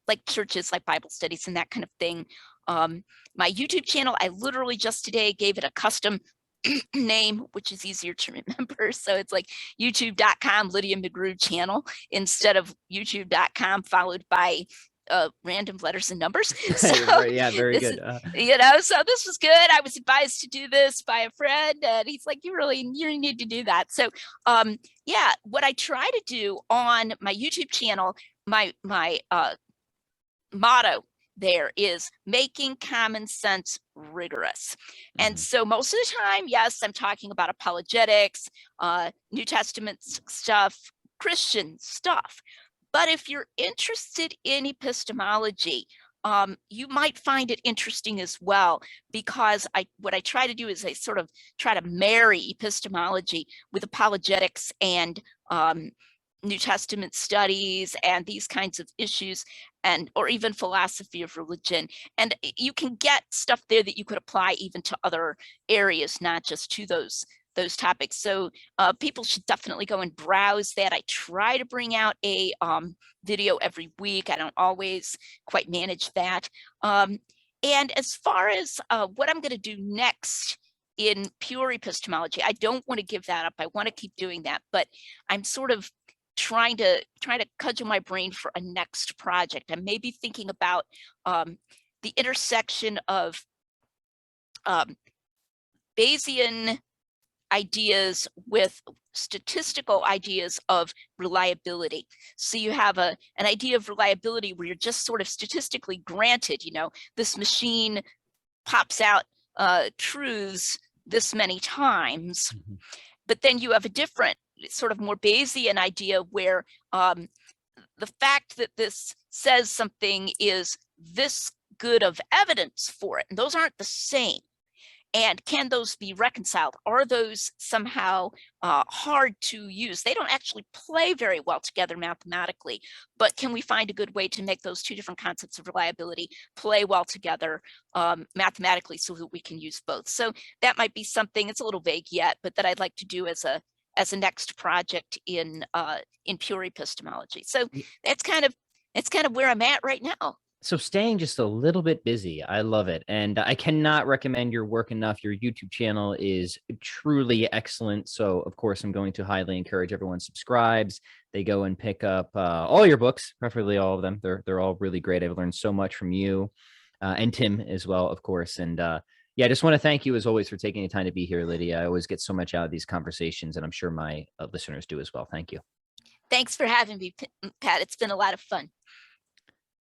like churches, like Bible studies and that kind of thing. My YouTube channel, I literally just today gave it a custom name, which is easier to remember. So it's like youtube.com Lydia McGrew channel instead of youtube.com followed by random letters and numbers. So yeah, very good. So this was good. I was advised to do this by a friend, and he's like, you need to do that. So what I try to do on my YouTube channel, my motto there is making common sense rigorous. And so most of the time, yes, I'm talking about apologetics, New Testament stuff, Christian stuff. But if you're interested in epistemology, you might find it interesting as well, because what I try to do is I sort of try to marry epistemology with apologetics and New Testament studies and these kinds of issues, or even philosophy of religion. And you can get stuff there that you could apply even to other areas, not just to those topics. So people should definitely go and browse that. I try to bring out a video every week. I don't always quite manage that. And as far as what I'm going to do next in pure epistemology, I don't want to give that up. I want to keep doing that, but I'm sort of trying to cudgel my brain for a next project. I may be thinking about the intersection of Bayesian ideas with statistical ideas of reliability. So you have an idea of reliability where you're just sort of statistically granted, this machine pops out truths this many times. But then you have a different sort of more Bayesian idea where the fact that this says something is this good of evidence for it, and those aren't the same. And can those be reconciled? Are those somehow hard to use? They don't actually play very well together mathematically, but can we find a good way to make those two different concepts of reliability play well together mathematically so that we can use both? So that might be something, it's a little vague yet, but that I'd like to do as a next project in pure epistemology. So that's kind of where I'm at right now. So staying just a little bit busy. I love it. And I cannot recommend your work enough. Your YouTube channel is truly excellent. So of course, I'm going to highly encourage everyone subscribes. They go and pick up all your books, preferably all of them. They're all really great. I've learned so much from you and Tim as well, of course. And I just want to thank you as always for taking the time to be here, Lydia. I always get so much out of these conversations, and I'm sure my listeners do as well. Thank you. Thanks for having me, Pat. It's been a lot of fun.